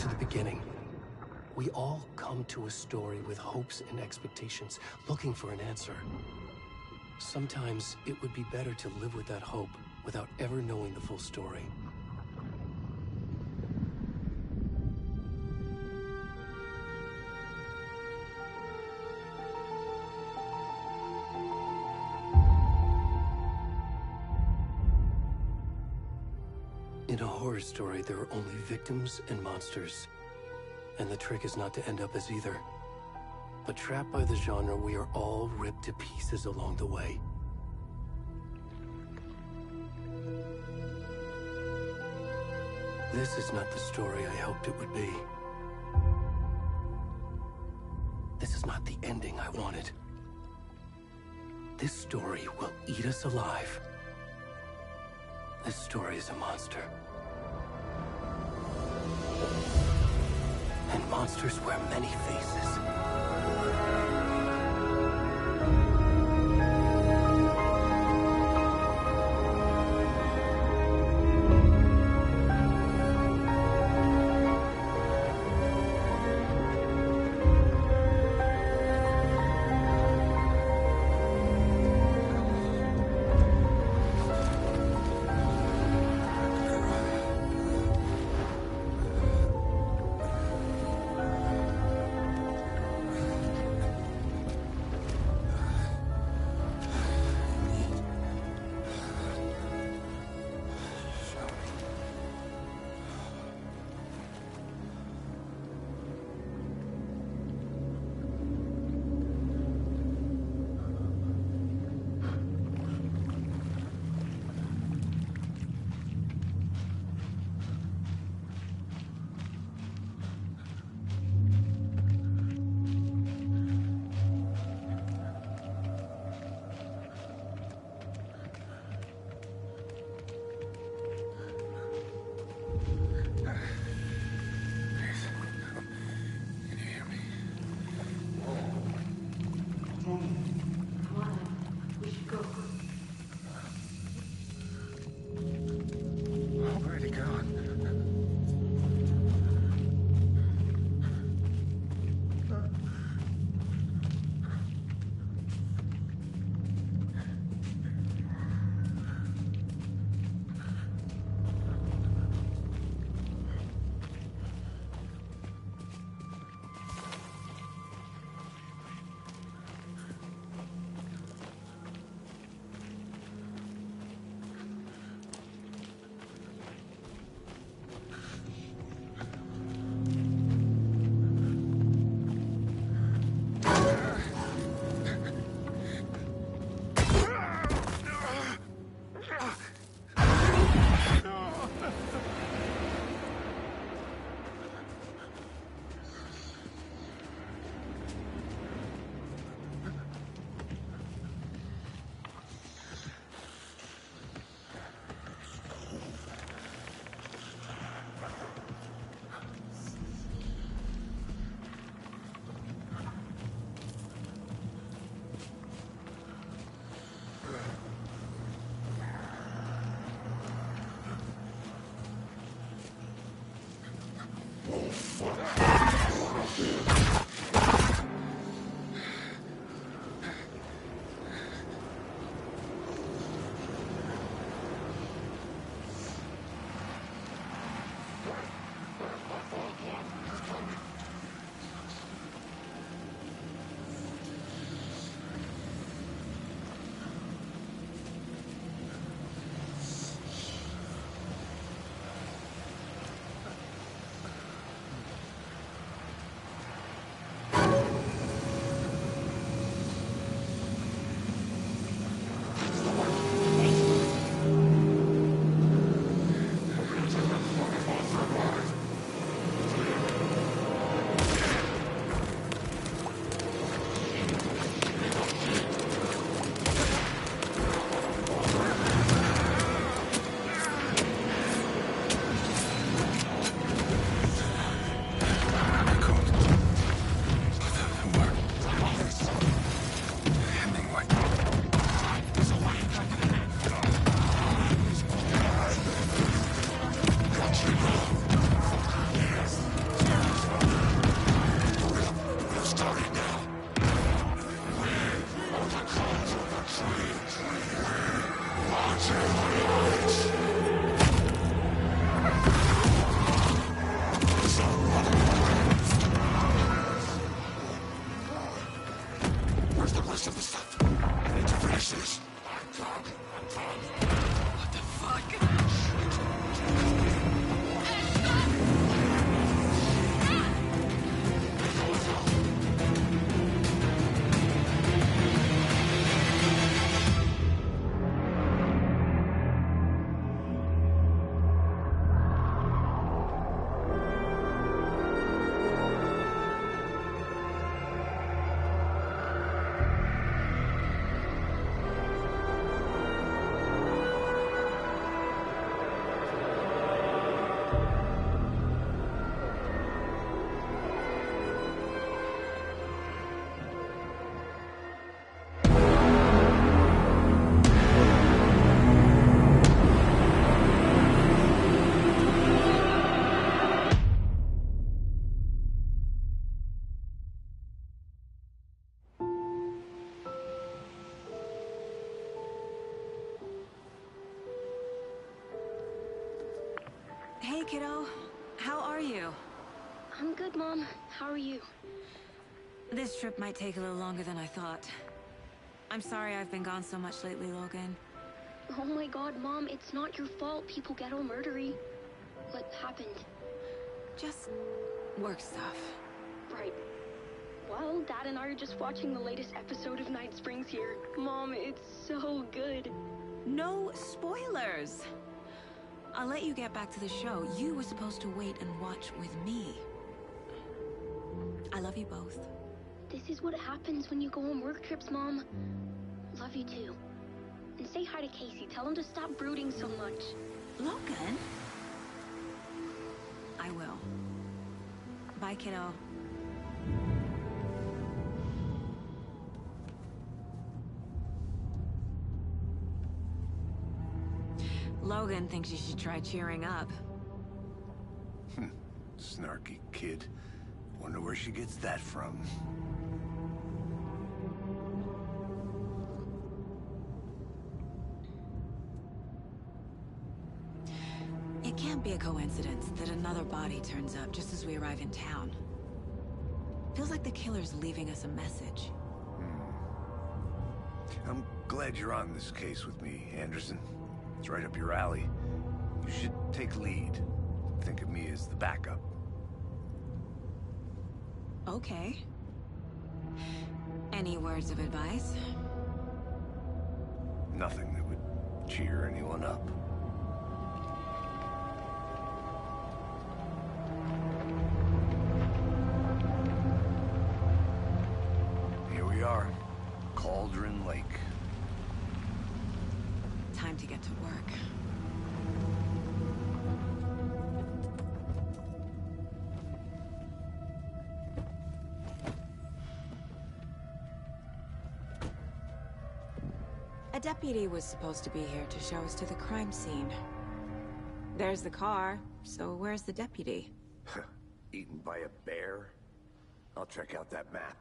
to the beginning. We all come to a story with hopes and expectations, looking for an answer. Sometimes it would be better to live with that hope without ever knowing the full story. In a horror story, there are only victims and monsters. And the trick is not to end up as either. But trapped by the genre, we are all ripped to pieces along the way. This is not the story I hoped it would be. This is not the ending I wanted. This story will eat us alive. This story is a monster. And monsters wear many faces. kiddo. How are you? I'm good, Mom. How are you? This trip might take a little longer than I thought. I'm sorry I've been gone so much lately, Logan. Oh my god, Mom, it's not your fault people get all murdery. What happened? Just work stuff. Right. Well, Dad and I are just watching the latest episode of Night Springs here. Mom, it's so good. No spoilers! I'll let you get back to the show. You were supposed to wait and watch with me. I love you both. This is what happens when you go on work trips, Mom. Love you too. And say hi to Casey. Tell him to stop brooding so much. Logan? I will. Bye, kiddo. Logan thinks you should try cheering up. Snarky kid. Wonder where she gets that from. It can't be a coincidence that another body turns up just as we arrive in town. Feels like the killer's leaving us a message. I'm glad you're on this case with me, Anderson. It's right up your alley. You should take lead. Think of me as the backup. Okay. Any words of advice? Nothing that would cheer anyone up. Here we are. Cauldron Lake. Time to get to work. A deputy was supposed to be here to show us to the crime scene. There's the car, so where's the deputy? Eaten by a bear? I'll check out that map.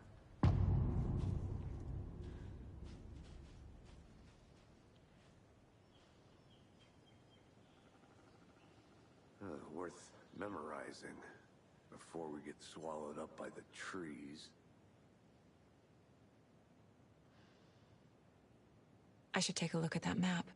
Worth memorizing before we get swallowed up by the trees. I should take a look at that map.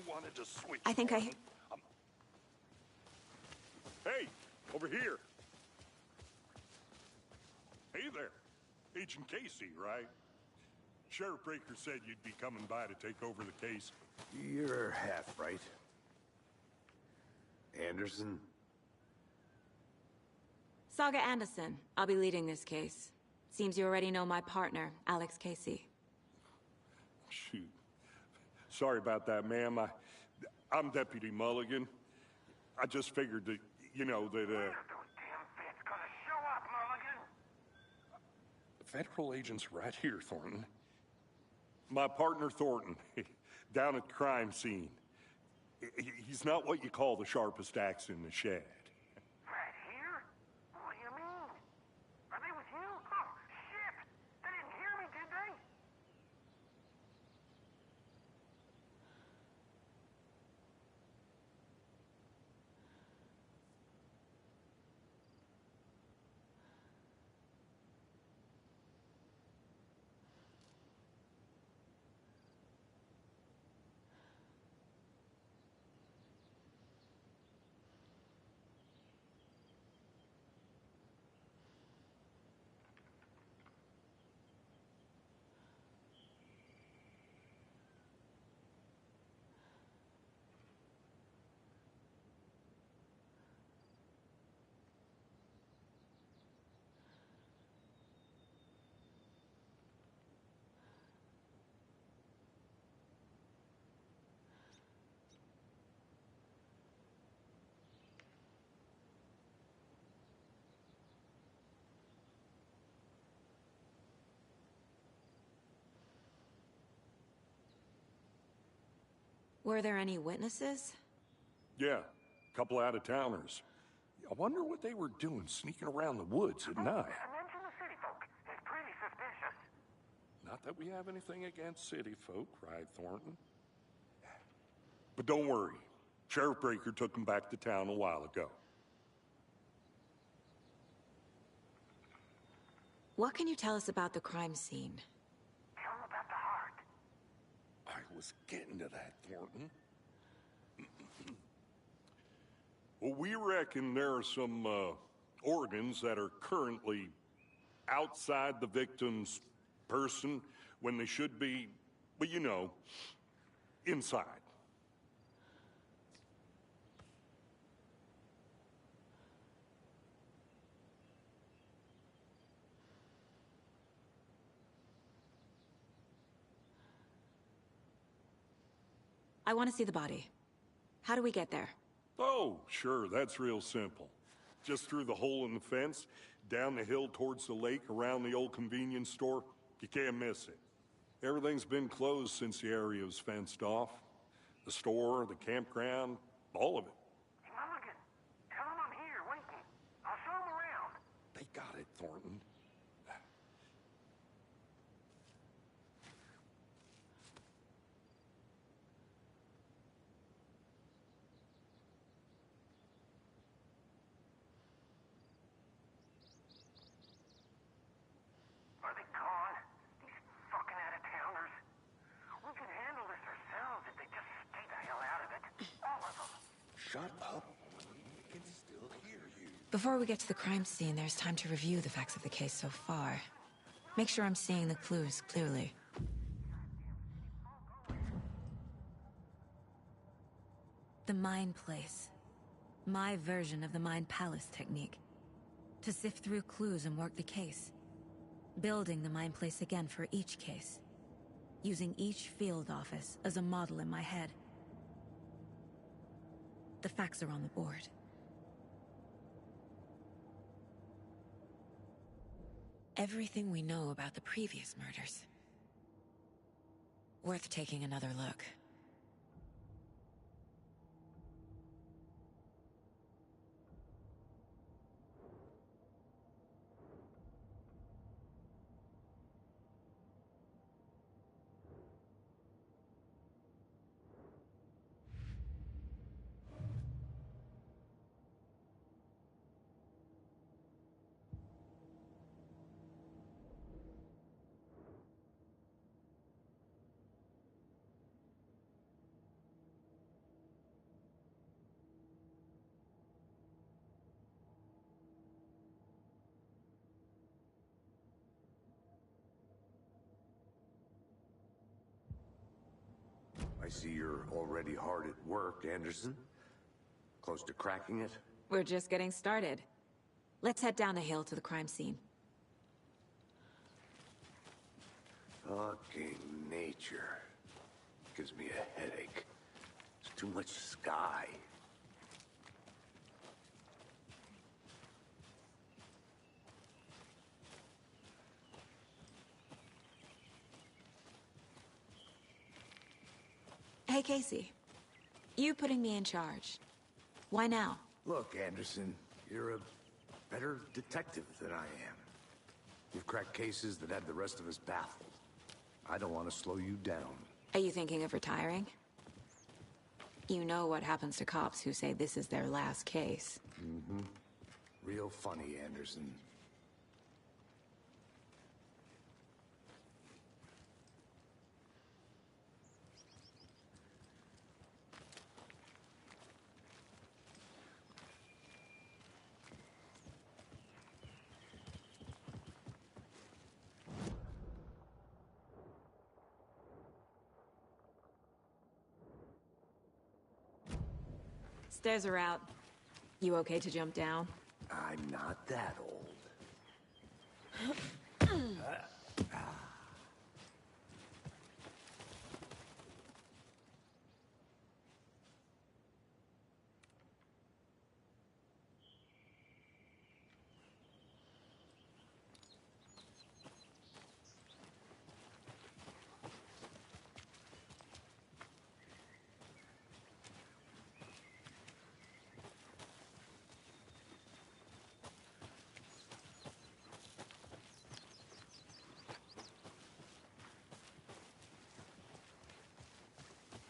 wanted to switch. I think Hey, over here. Hey there. Agent Casey, right? Sheriff Breaker said you'd be coming by to take over the case. You're half right. Anderson? Saga Anderson. I'll be leading this case. Seems you already know my partner, Alex Casey. Shoot. Sorry about that, ma'am. I'm Deputy Mulligan. I just figured that, you know, that, Those damn feds gonna show up, Mulligan. the federal agent's right here, Thornton. My partner, Thornton, down at the crime scene. He's not what you call the sharpest axe in the shed. Right here? What do you mean? Are they with you? Oh, shit! They didn't hear me, did they? Were there any witnesses? Yeah, a couple out-of-towners. I wonder what they were doing sneaking around the woods at night. Mention the city folk. It's pretty suspicious. Not that we have anything against city folk, right, Thornton? But don't worry. Sheriff Breaker took them back to town a while ago. What can you tell us about the crime scene? Tell them about the heart. I was getting to that, Thornton. Well, we reckon there are some organs that are currently outside the victim's person when they should be, well, you know, inside. I want to see the body. How do we get there? Oh, sure, that's real simple. Just through the hole in the fence, down the hill towards the lake, around the old convenience store. You can't miss it. Everything's been closed since the area was fenced off. The store, the campground, all of it. Hey, Mulligan, tell them I'm here, waiting. I'll show them around. They got it, Thornton. Are they gone? These fucking out-of-towners. We could handle this ourselves if they just stay the hell out of it. All of them. Shut up. We can still hear you. Before we get to the crime scene, there's time to review the facts of the case so far. Make sure I'm seeing the clues clearly. The Mind Place. My version of the Mind Palace technique. To sift through clues and work the case. Building the Mind Place again for each case. Using each field office as a model in my head. The facts are on the board. Everything we know about the previous murders. Worth taking another look. I see you're already hard at work, Anderson. Close to cracking it? We're just getting started. Let's head down the hill to the crime scene. Fucking nature. Gives me a headache. There's too much sky. Hey, Casey. You putting me in charge. Why now? Look, Anderson, you're a better detective than I am. You've cracked cases that had the rest of us baffled. I don't want to slow you down. Are you thinking of retiring? You know what happens to cops who say this is their last case. Mm-hmm. Real funny, Anderson. Stairs are out. You okay to jump down? I'm not that old.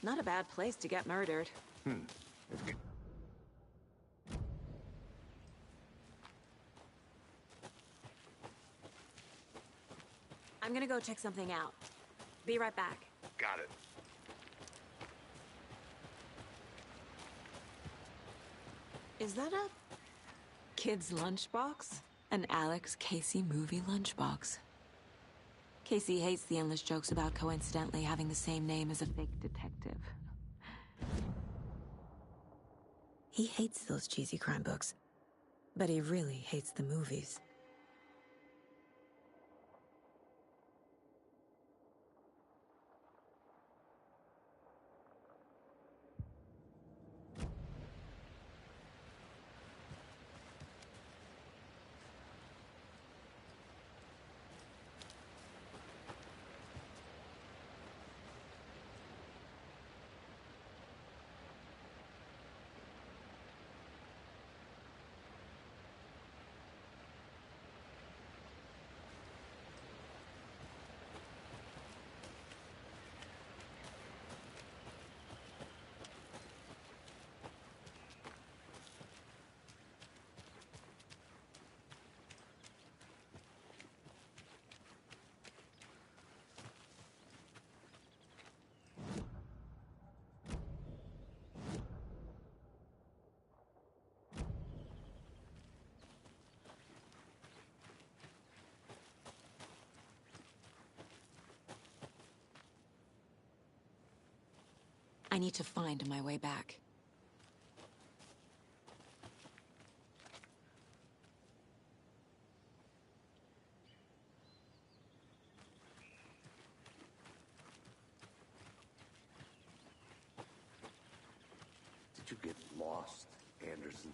Not a bad place to get murdered. I'm gonna go check something out. Be right back. Got it. Is that a kid's lunchbox? An Alex Casey movie lunchbox. Casey hates the endless jokes about coincidentally having the same name as a fake detective. He hates those cheesy crime books, but he really hates the movies. I need to find my way back. Did you get lost, Anderson?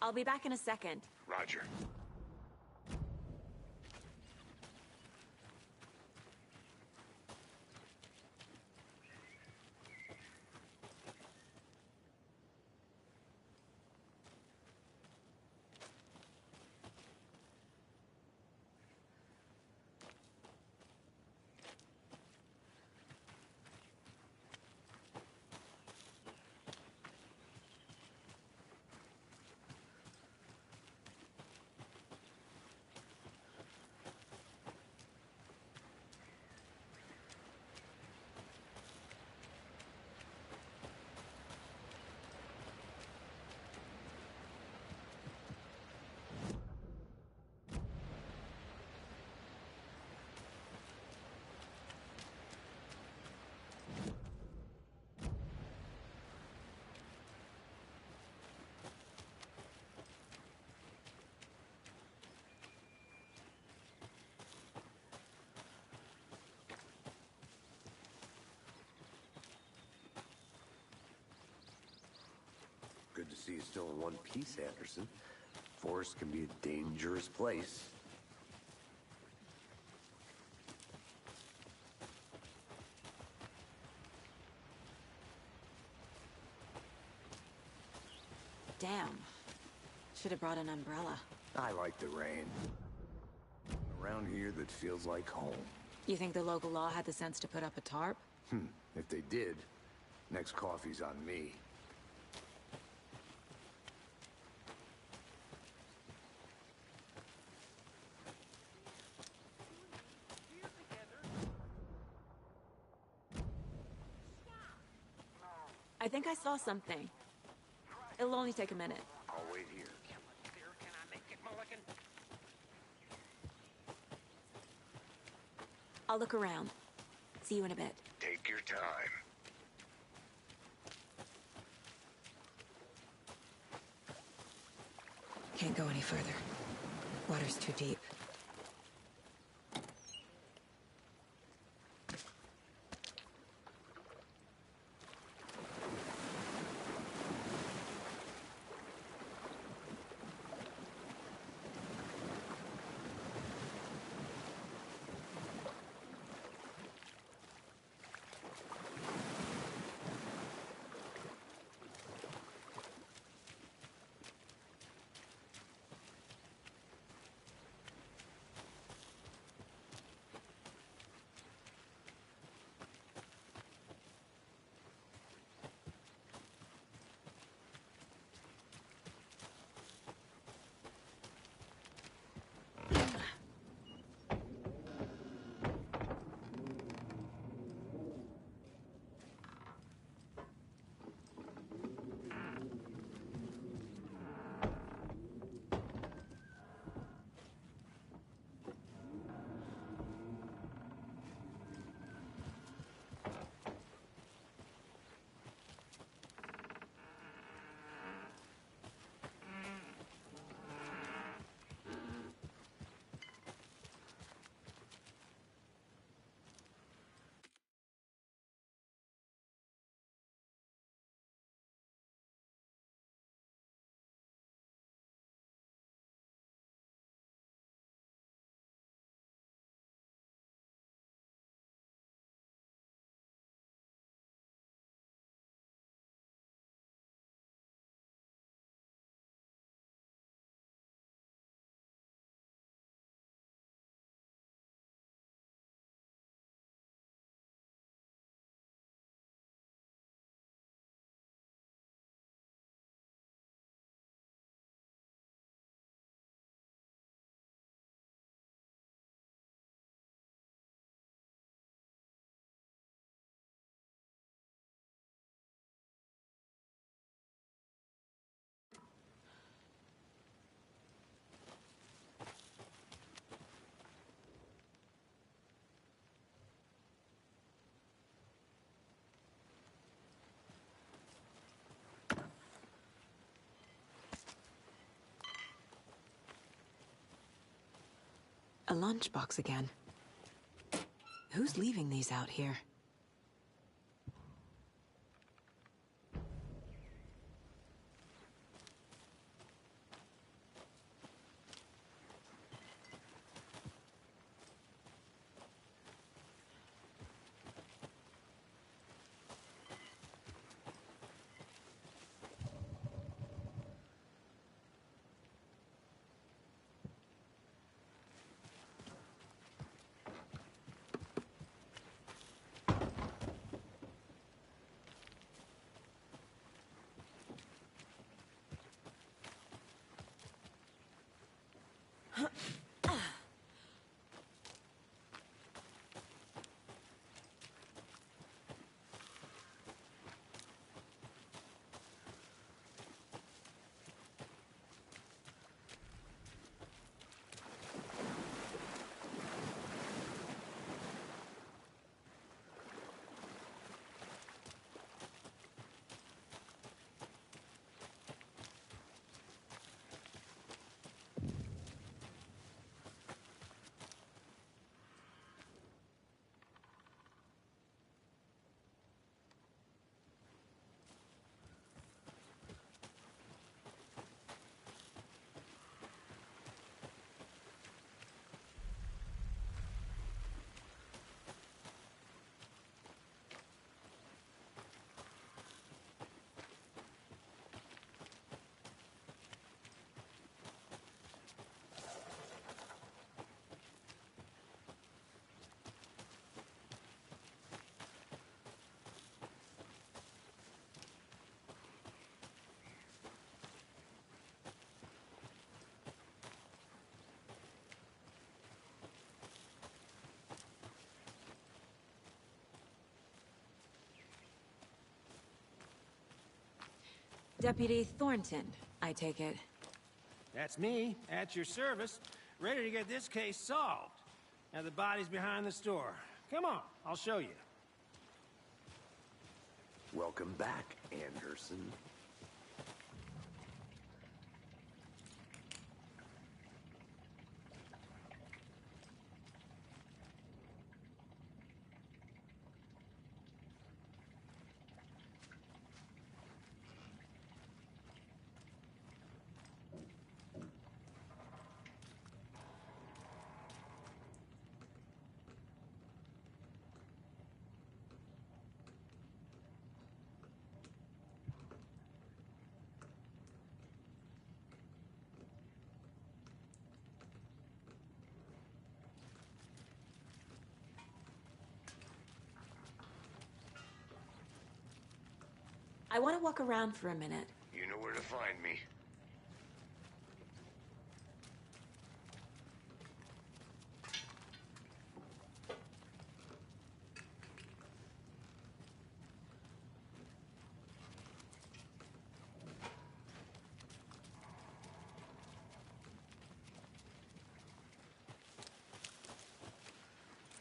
I'll be back in a second. Roger. Good to see you still in one piece, Anderson. Forest can be a dangerous place. Damn. Should have brought an umbrella. I like the rain. Around here that feels like home. You think the local law had the sense to put up a tarp? If they did, next coffee's on me. I think I saw something. It'll only take a minute. I'll wait here. Can I make it, Mulligan? I'll look around. See you in a bit. Take your time. Can't go any further. Water's too deep. A lunchbox again. Who's leaving these out here? Deputy Thornton, I take it. That's me, at your service, ready to get this case solved. Now the body's behind the store. Come on, I'll show you. Welcome back, Anderson. I want to walk around for a minute. You know where to find me.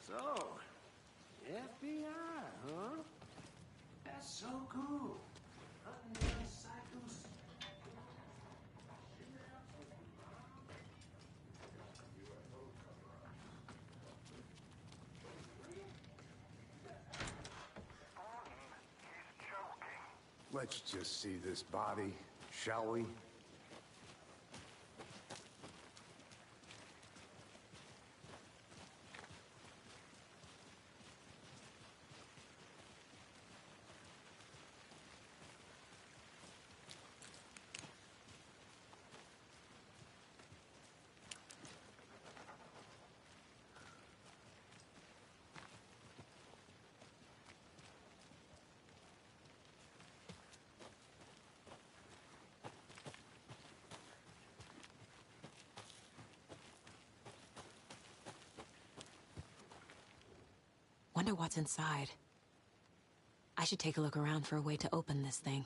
So, FBI, huh? That's so cool. Hunting down psychos. Let's just see this body, shall we? Wonder what's inside. I should take a look around for a way to open this thing.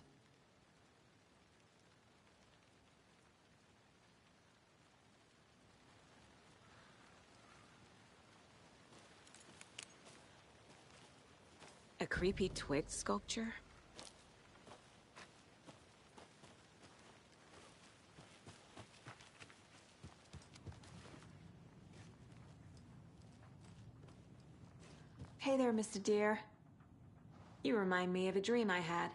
A creepy twig sculpture? Hey there, Mr. Deer. You remind me of a dream I had.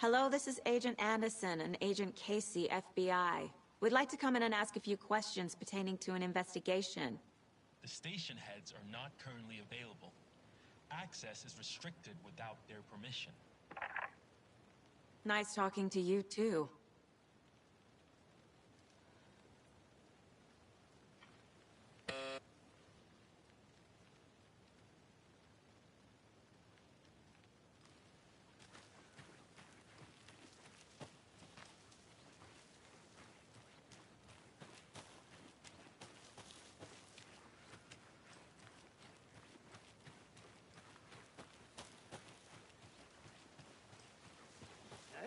Hello, this is Agent Anderson and Agent Casey, FBI. We'd like to come in and ask a few questions pertaining to an investigation. The station heads are not currently available. Access is restricted without their permission. Nice talking to you, too.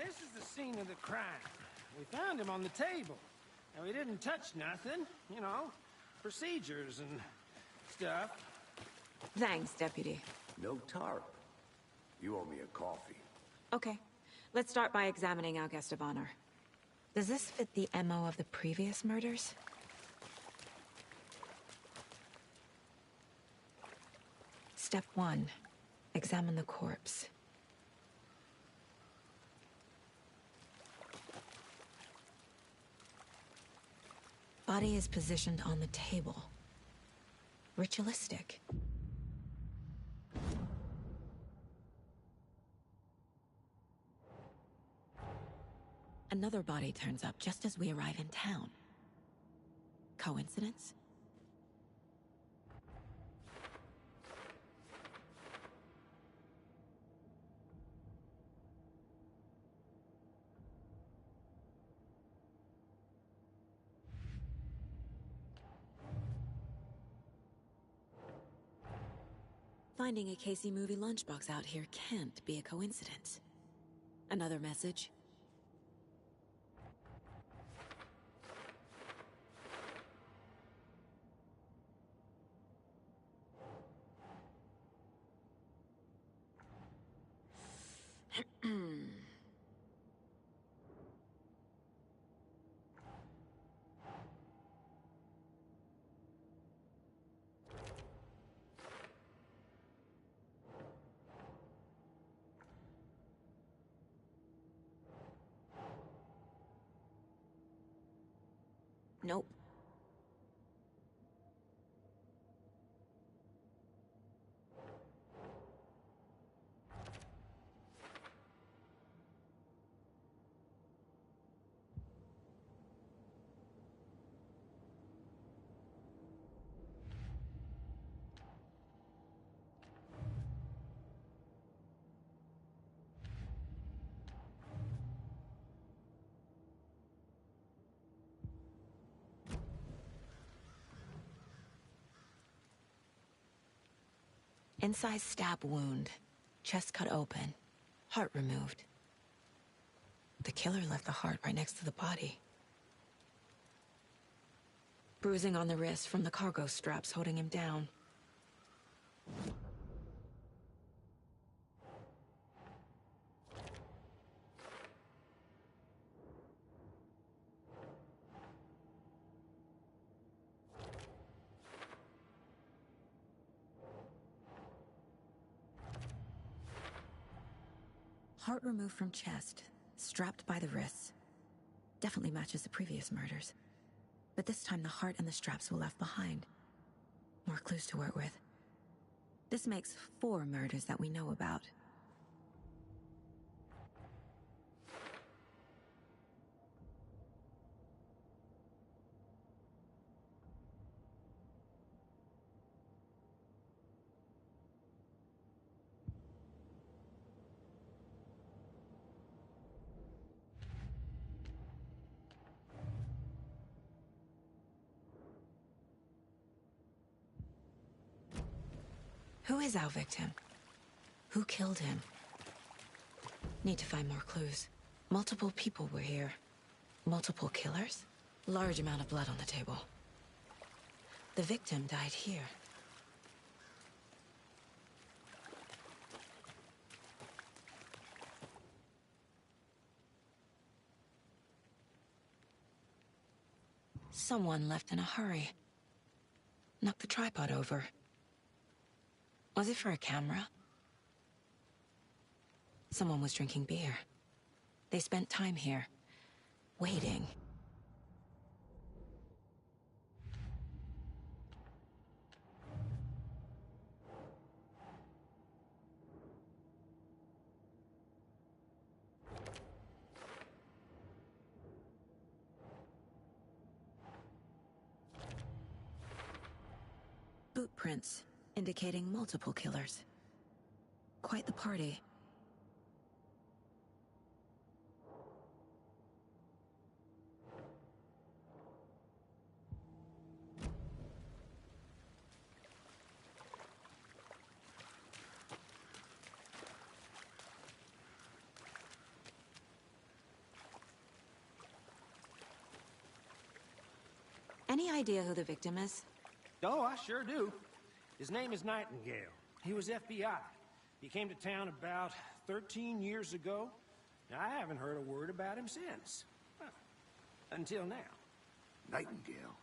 This is the scene of the crime. We found him on the table. And we didn't touch nothing, you know, procedures and stuff. Thanks, Deputy. No tarp. You owe me a coffee. Okay, let's start by examining our guest of honor. Does this fit the MO of the previous murders? Step 1. Examine the corpse. Body is positioned on the table. Ritualistic. Another body turns up just as we arrive in town. Coincidence? Finding a Casey movie lunchbox out here can't be a coincidence. Another message? Nope. Incised stab wound. Chest cut open. Heart removed. The killer left the heart right next to the body. Bruising on the wrist from the cargo straps holding him down. Heart removed from chest, strapped by the wrists. Definitely matches the previous murders. But this time the heart and the straps were left behind. More clues to work with. This makes 4 murders that we know about. Who is our victim? Who killed him? Need to find more clues. Multiple people were here. Multiple killers? Large amount of blood on the table. The victim died here. Someone left in a hurry. Knocked the tripod over. Was it for a camera? Someone was drinking beer. They spent time here, waiting. Boot prints, indicating multiple killers. Quite the party. Any idea who the victim is? Oh, I sure do. His name is Nightingale. He was FBI. He came to town about 13 years ago. Now, I haven't heard a word about him since. Well, until now. Nightingale?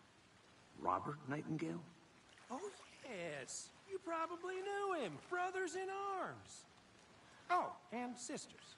Robert Nightingale? Oh, yes. You probably knew him. Brothers in arms. Oh, and sisters.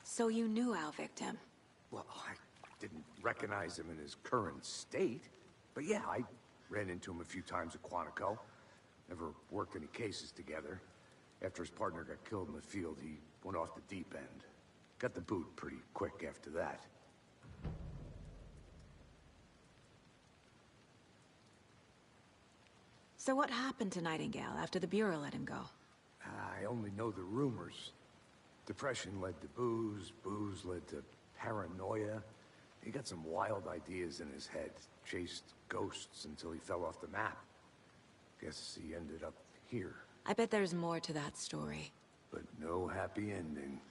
So you knew our victim? Well, I didn't recognize him in his current state. But yeah, I ran into him a few times at Quantico. Never worked any cases together. After his partner got killed in the field, he went off the deep end. Got the boot pretty quick after that. So what happened to Nightingale after the Bureau let him go? I only know the rumors. Depression led to booze, booze led to paranoia. He got some wild ideas in his head, chased ghosts until he fell off the map. Guess he ended up here. I bet there's more to that story. But no happy ending.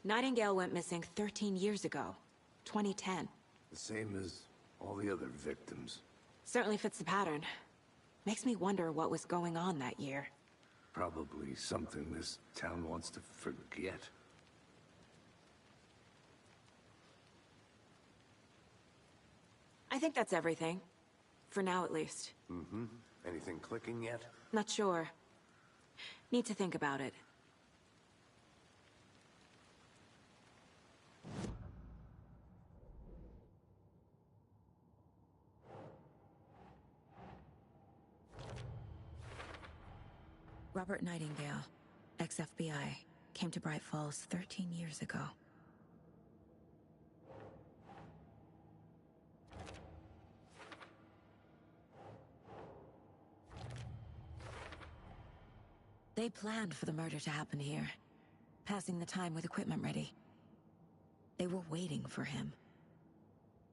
Nightingale went missing 13 years ago, 2010. The same as all the other victims. Certainly fits the pattern. Makes me wonder what was going on that year. Probably something this town wants to forget. I think that's everything. For now, at least. Mm-hmm. Anything clicking yet? Not sure. Need to think about it. Robert Nightingale, ex-FBI, came to Bright Falls 13 years ago. They planned for the murder to happen here, passing the time with equipment ready. They were waiting for him.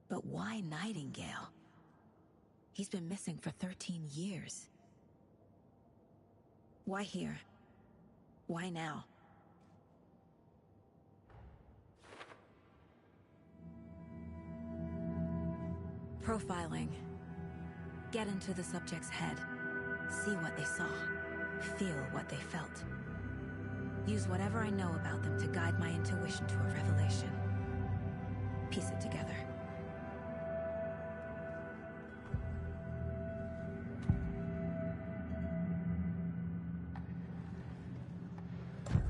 But why Nightingale? He's been missing for 13 years. Why here? Why now? Profiling. Get into the subject's head. See what they saw. Feel what they felt. Use whatever I know about them to guide my intuition to a revelation. Piece it together.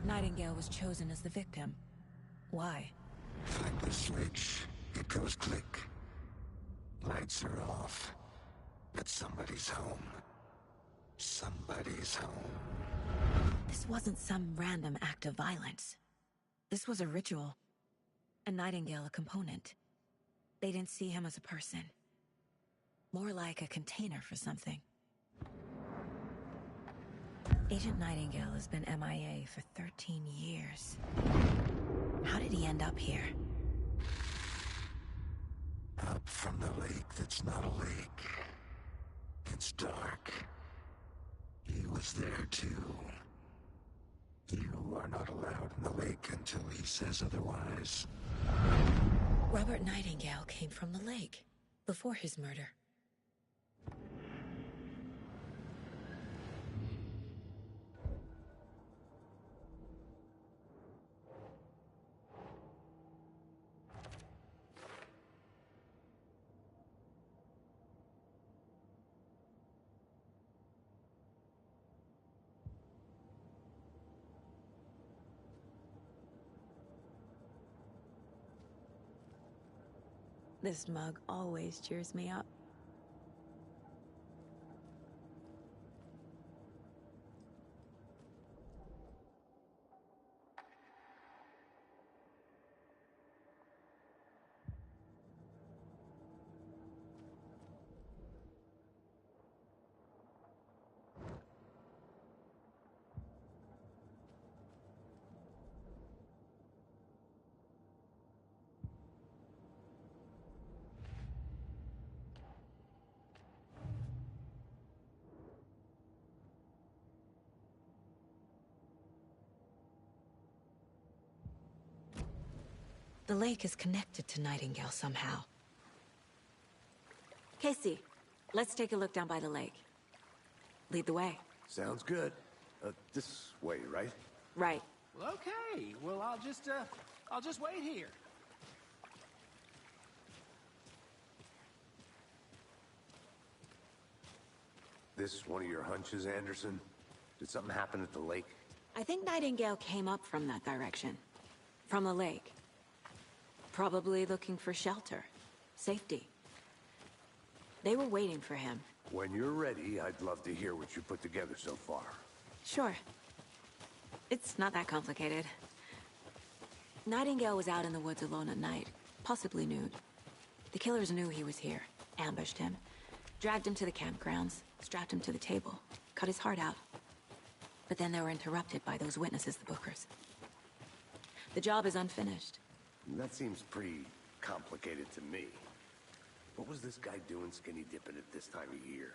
Nightingale was chosen as the victim. Why? Find the switch. It goes click. Lights are off. But somebody's home. Somebody's home. This wasn't some random act of violence. This was a ritual. And Nightingale a component. They didn't see him as a person. More like a container for something. Agent Nightingale has been MIA for 13 years. How did he end up here? Up from the lake that's not a lake. It's dark. He was there too. You are not allowed in the lake until he says otherwise. Robert Nightingale came from the lake, before his murder. This mug always cheers me up. The lake is connected to Nightingale somehow. Casey, let's take a look down by the lake. Lead the way. Sounds good. This way, right? Right. Well, okay. Well, I'll just wait here. This one of your hunches, Anderson? Did something happen at the lake? I think Nightingale came up from that direction. From the lake. Probably looking for shelter. Safety. They were waiting for him. When you're ready, I'd love to hear what you put together so far. Sure. It's not that complicated. Nightingale was out in the woods alone at night, possibly nude. The killers knew he was here, ambushed him, dragged him to the campgrounds, strapped him to the table, cut his heart out. But then they were interrupted by those witnesses, the Bookers. The job is unfinished. That seems pretty complicated to me. What was this guy doing skinny dipping at this time of year?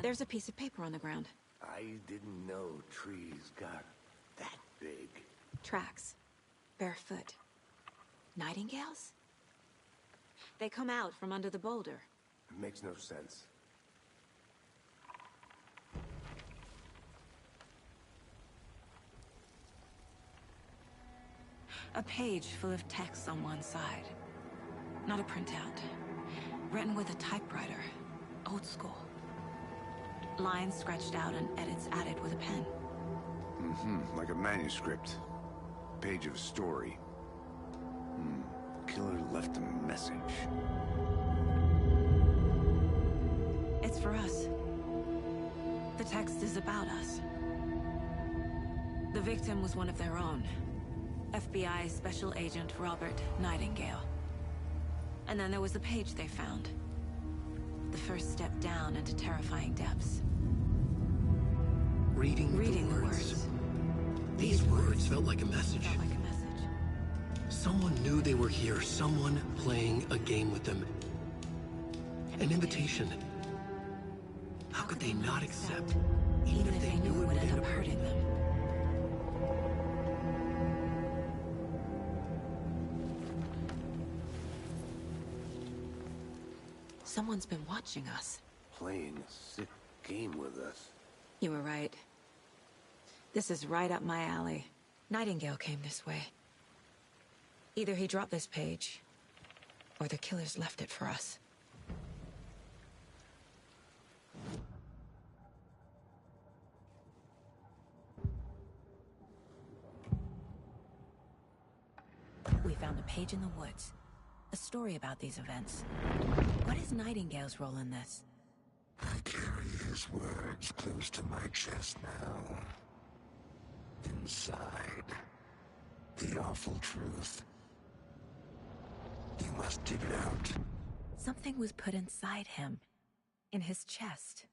There's a piece of paper on the ground. I didn't know trees got that big. Tracks. Barefoot. Nightingales? They come out from under the boulder. It makes no sense. A page full of text on one side. Not a printout. Written with a typewriter. Old school. Lines scratched out and edits added with a pen. Mm-hmm, like a manuscript. Page of a story. Killer left a message. It's for us. The text is about us. The victim was one of their own. FBI Special Agent Robert Nightingale. And then there was the page they found. The first step down into terrifying depths. Reading the words. These words felt like a message. Someone knew they were here, someone playing a game with them. An invitation. How could they not accept, even if they knew it would end up hurting them? Someone's been watching us. Playing a sick game with us. You were right. This is right up my alley. Nightingale came this way. Either he dropped this page, or the killers left it for us. We found a page in the woods. A story about these events. What is Nightingale's role in this? I carry his words close to my chest now. Inside. The awful truth. You must dig it out. Something was put inside him. In his chest.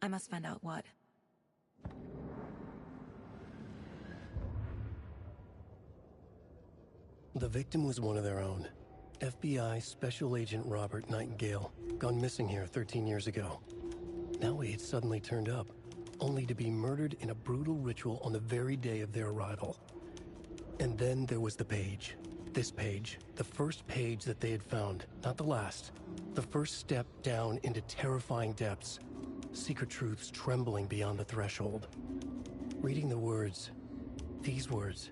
I must find out what. The victim was one of their own. FBI Special Agent Robert Nightingale, gone missing here 13 years ago. Now he had suddenly turned up, only to be murdered in a brutal ritual on the very day of their arrival. And then there was the page. This page, the first page that they had found, not the last. The first step down into terrifying depths. Secret truths trembling beyond the threshold. Reading the words, these words,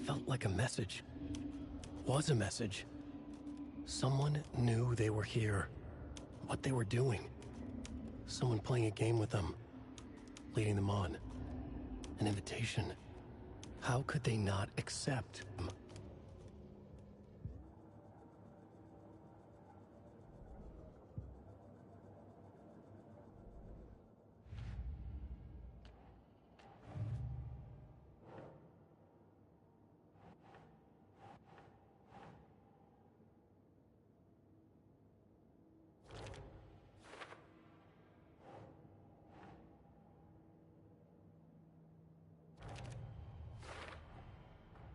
felt like a message. Was a message. Someone knew they were here. What they were doing. Someone playing a game with them. Leading them on. An invitation. How could they not accept?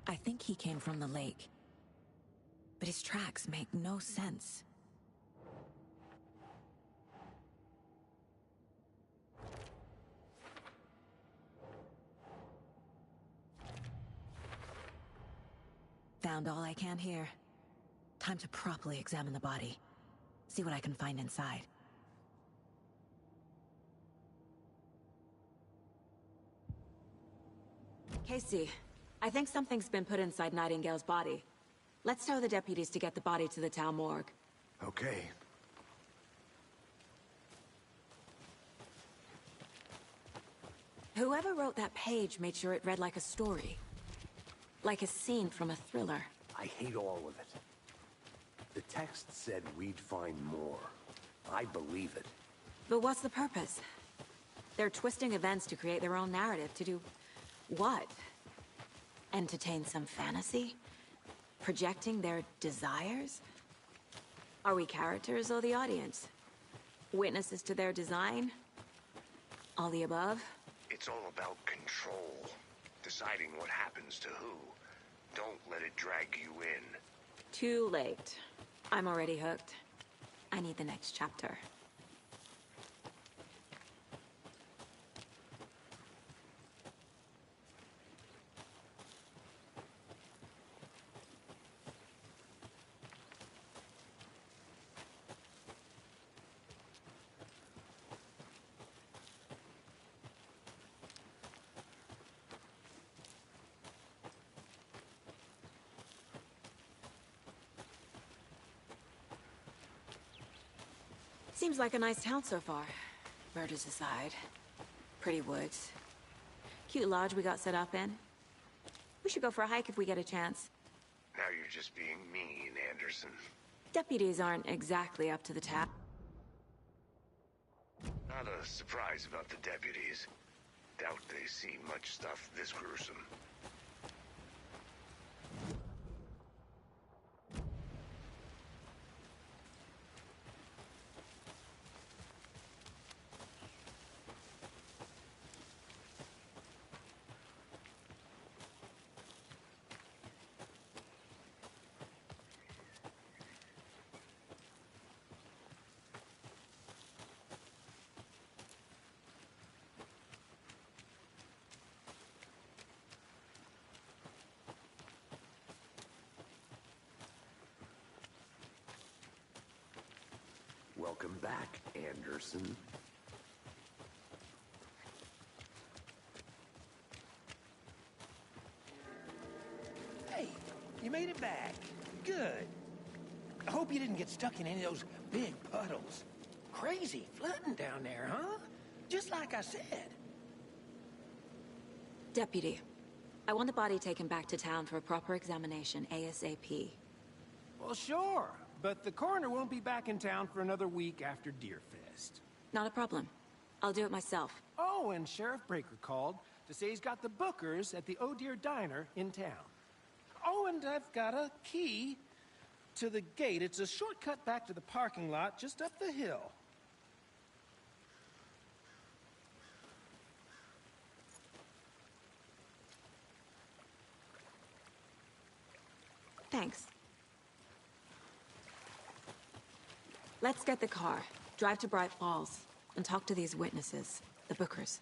I think he came from the lake. But his tracks make no sense. Found all I can here. Time to properly examine the body. See what I can find inside. Casey, I think something's been put inside Nightingale's body. Let's tell the deputies to get the body to the town morgue. Okay. Whoever wrote that page made sure it read like a story. Like a scene from a thriller. I hate all of it. The text said we'd find more. I believe it. But what's the purpose? They're twisting events to create their own narrative. To do what? Entertain some fantasy? Projecting their desires? Are we characters or the audience? Witnesses to their design? All the above? It's all about control. Deciding what happens to who. Don't let it drag you in. Too late. I'm already hooked. I need the next chapter. Seems like a nice town so far. Murders aside. Pretty woods. Cute lodge we got set up in. We should go for a hike if we get a chance. Now you're just being mean, Anderson. Deputies aren't exactly up to the task. Not a surprise about the deputies. Doubt they see much stuff this gruesome. Welcome back, Anderson. Hey, you made it back. Good. I hope you didn't get stuck in any of those big puddles. Crazy flooding down there, huh? Just like I said. Deputy, I want the body taken back to town for a proper examination ASAP. Well, sure. But the coroner won't be back in town for another week after Deerfest. Not a problem. I'll do it myself. Oh, and Sheriff Breaker called. to say he's got the bookers at the Oh Dear Diner in town. Oh, and I've got a key to the gate. It's a shortcut back to the parking lot just up the hill. Thanks. Let's get the car, drive to Bright Falls, and talk to these witnesses, the bookers.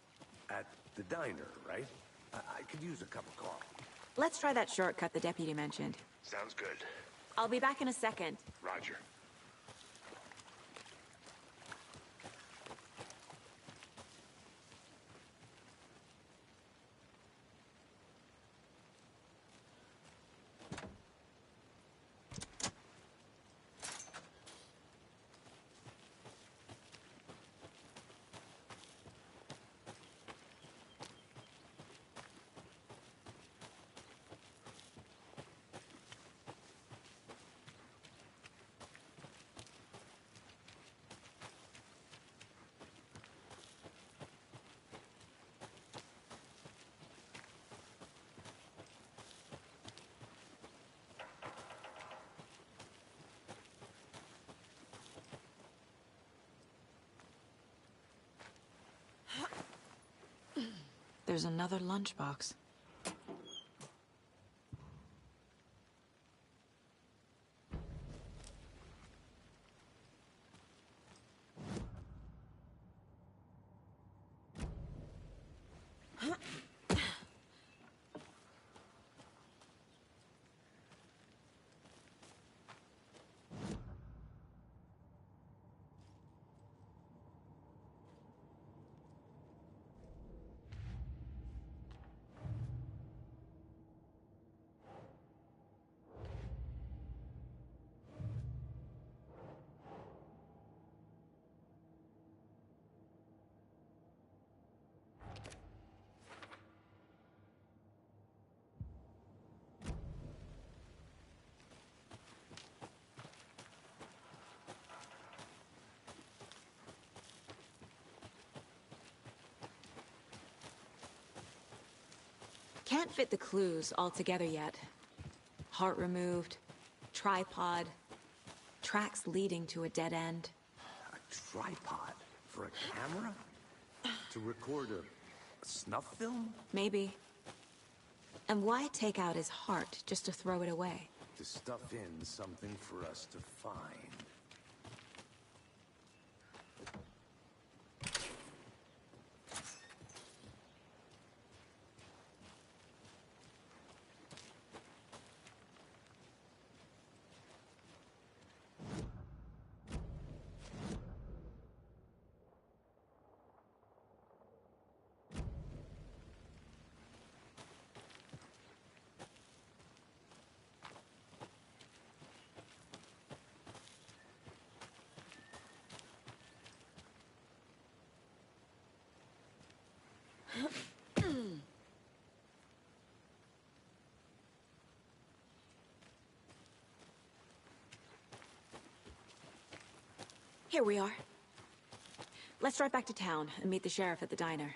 At the diner, right? I could use a cup of coffee. Let's try that shortcut the deputy mentioned. Sounds good. I'll be back in a second. Roger. There's another lunchbox. Can't fit the clues all together yet. Heart removed, tripod, tracks leading to a dead end. A tripod? For a camera? To record a snuff film? Maybe. And why take out his heart just to throw it away? To stuff in something for us to find. Here we are. Let's drive back to town and meet the sheriff at the diner.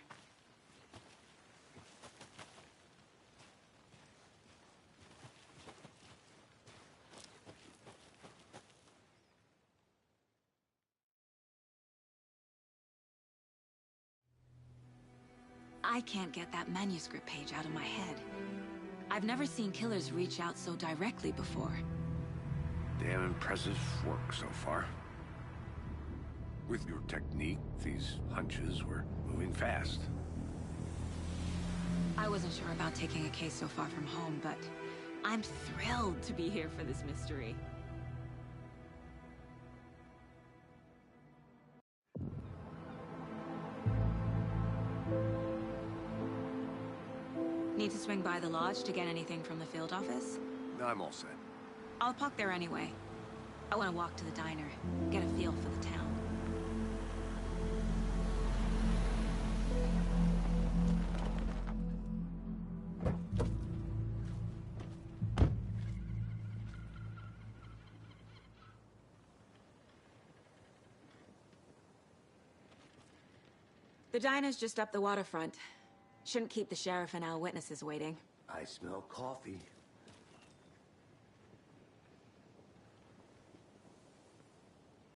I can't get that manuscript page out of my head. I've never seen killers reach out so directly before. Damn impressive work so far. With your technique, these hunches were moving fast. I wasn't sure about taking a case so far from home, but I'm thrilled to be here for this mystery. Need to swing by the lodge to get anything from the field office? I'm all set. I'll park there anyway. I want to walk to the diner, get a feel for the town. The diner's just up the waterfront. Shouldn't keep the sheriff and our witnesses waiting. I smell coffee.